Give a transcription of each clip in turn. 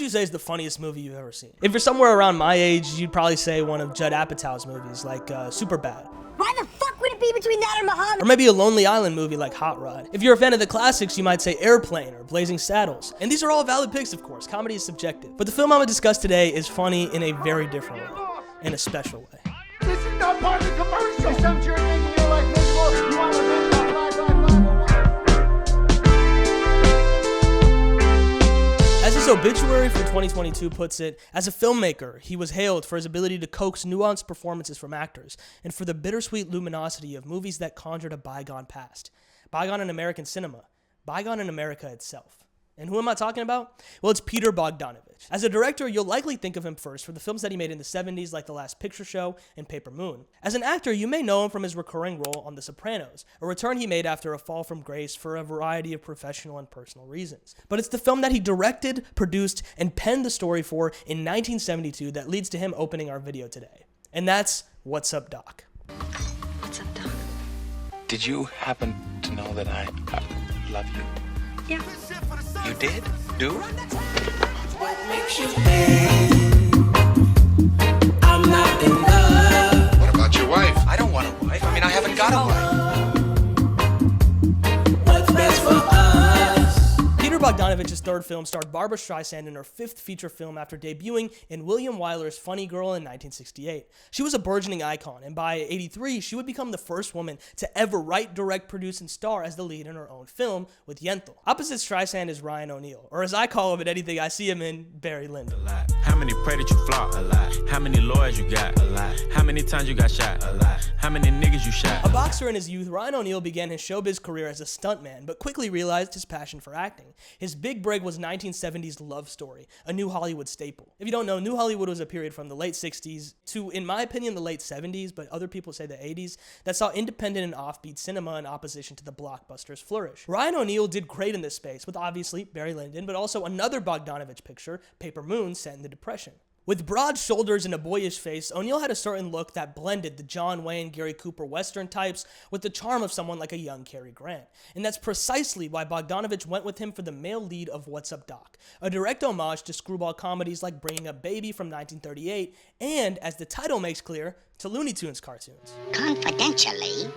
you say is the funniest movie you've ever seen? If you're somewhere around my age, you'd probably say one of Judd Apatow's movies, like Superbad. Why the fuck would it be between that and Muhammad? Or maybe a Lonely Island movie like Hot Rod. If you're a fan of the classics, you might say Airplane or Blazing Saddles. And these are all valid picks, of course. Comedy is subjective. But the film I'm gonna discuss today is funny in a very different way. In a special way. This is not part of the commercial. Something you're making your life miserable. You want revenge? As his obituary for 2022 puts it, as a filmmaker, he was hailed for his ability to coax nuanced performances from actors and for the bittersweet luminosity of movies that conjured a bygone past. Bygone in American cinema. Bygone in America itself. And who am I talking about? Well, it's Peter Bogdanovich. As a director, you'll likely think of him first for the films that he made in the 70s, like The Last Picture Show and Paper Moon. As an actor, you may know him from his recurring role on The Sopranos, a return he made after a fall from grace for a variety of professional and personal reasons. But it's the film that he directed, produced, and penned the story for in 1972 that leads to him opening our video today. And that's What's Up, Doc? What's up, Doc? Did you happen to know that I love you? Yeah. You did? Do? What makes you think I'm not in love? What about your wife? I don't want a wife. I mean, I haven't got a wife. What's best for us? Peter Bogdanovich's third film starred Barbra Streisand in her fifth feature film after debuting in William Wyler's Funny Girl in 1968. She was a burgeoning icon, and by '83, she would become the first woman to ever write, direct, produce, and star as the lead in her own film with Yentl. Opposite Streisand is Ryan O'Neal, or as I call him in anything I see him in, Barry Lyndon. How many pray that you flop? A lot. How many lawyers you got? A lot. How many times you got shot? A lot. How many niggas you shot? A boxer in his youth, Ryan O'Neal began his showbiz career as a stuntman, but quickly realized his passion for acting. His big break was 1970s Love Story, a New Hollywood staple. If you don't know, New Hollywood was a period from the late 60s to, in my opinion, the late 70s, but other people say the 80s, that saw independent and offbeat cinema in opposition to the blockbusters flourish. Ryan O'Neal did great in this space, with obviously Barry Lyndon, but also another Bogdanovich picture, Paper Moon, set in the Depression. With broad shoulders and a boyish face, O'Neal had a certain look that blended the John Wayne, Gary Cooper Western types with the charm of someone like a young Cary Grant. And that's precisely why Bogdanovich went with him for the male lead of What's Up, Doc, a direct homage to screwball comedies like Bringing Up Baby from 1938, and, as the title makes clear, to Looney Tunes cartoons. Confidentially,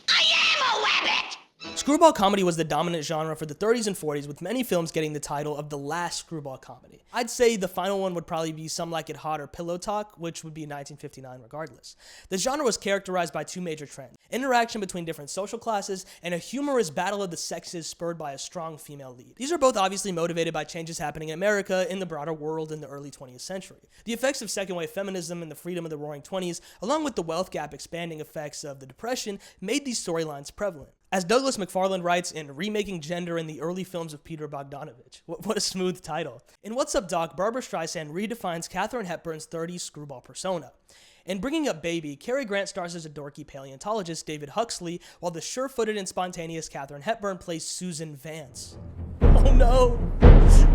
I am a rabbit! Screwball comedy was the dominant genre for the 30s and 40s, with many films getting the title of the last screwball comedy. I'd say the final one would probably be Some Like It Hot or Pillow Talk, which would be 1959 regardless. The genre was characterized by two major trends: interaction between different social classes, and a humorous battle of the sexes spurred by a strong female lead. These are both obviously motivated by changes happening in America in the broader world in the early 20th century. The effects of second-wave feminism and the freedom of the Roaring Twenties, along with the wealth gap expanding effects of the Depression, made these storylines prevalent. As Douglas McFarlane writes in Remaking Gender in the Early Films of Peter Bogdanovich. What a smooth title. In What's Up, Doc, Barbra Streisand redefines Katharine Hepburn's 30s screwball persona. In Bringing Up Baby, Cary Grant stars as a dorky paleontologist, David Huxley, while the sure-footed and spontaneous Katharine Hepburn plays Susan Vance. Oh no!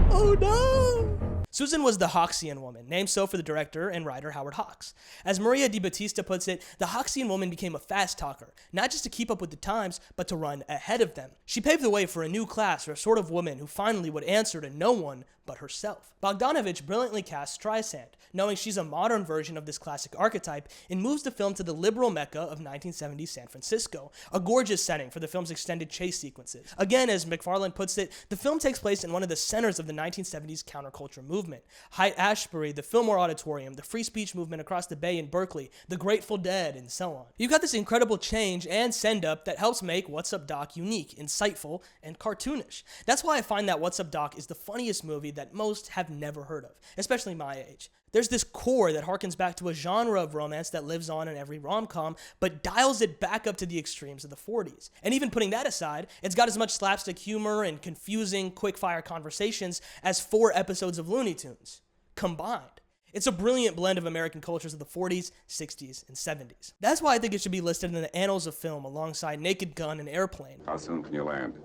Oh no! Susan was the Hawksian woman, named so for the director and writer Howard Hawks. As Maria Di Battista puts it, the Hawksian woman became a fast talker, not just to keep up with the times, but to run ahead of them. She paved the way for a new class, or a sort of woman who finally would answer to no one but herself. Bogdanovich brilliantly casts Streisand, knowing she's a modern version of this classic archetype, and moves the film to the liberal mecca of 1970s San Francisco, a gorgeous setting for the film's extended chase sequences. Again, as McFarlane puts it, the film takes place in one of the centers of the 1970s counterculture movement: Haight-Ashbury, the Fillmore Auditorium, the free speech movement across the bay in Berkeley, the Grateful Dead, and so on. You've got this incredible change and send-up that helps make What's Up, Doc unique, insightful, and cartoonish. That's why I find that What's Up, Doc is the funniest movie that most have never heard of, especially my age. There's this core that harkens back to a genre of romance that lives on in every rom-com, but dials it back up to the extremes of the 40s. And even putting that aside, it's got as much slapstick humor and confusing, quick-fire conversations as 4 episodes of Looney Tunes combined. It's a brilliant blend of American cultures of the 40s, 60s, and 70s. That's why I think it should be listed in the annals of film alongside Naked Gun and Airplane. How soon can you land?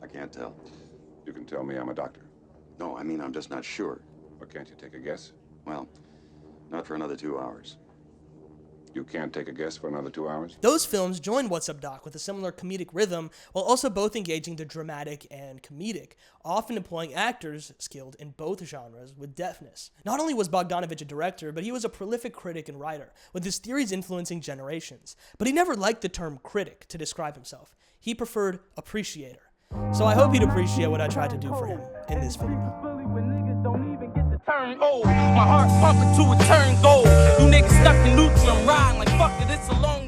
I can't tell. You can tell me, I'm a doctor. No, I mean, I'm just not sure. Or can't you take a guess? Well, not for another 2 hours. You can't take a guess for another 2 hours? Those films joined What's Up Doc with a similar comedic rhythm, while also both engaging the dramatic and comedic, often employing actors skilled in both genres with deftness. Not only was Bogdanovich a director, but he was a prolific critic and writer, with his theories influencing generations. But he never liked the term critic to describe himself. He preferred appreciator. So I hope he'd appreciate what I tried to do for him in this video. Turn old, my heart pumping to a turn gold. You niggas stuck in neutral, I'm riding like fuck it, it's a long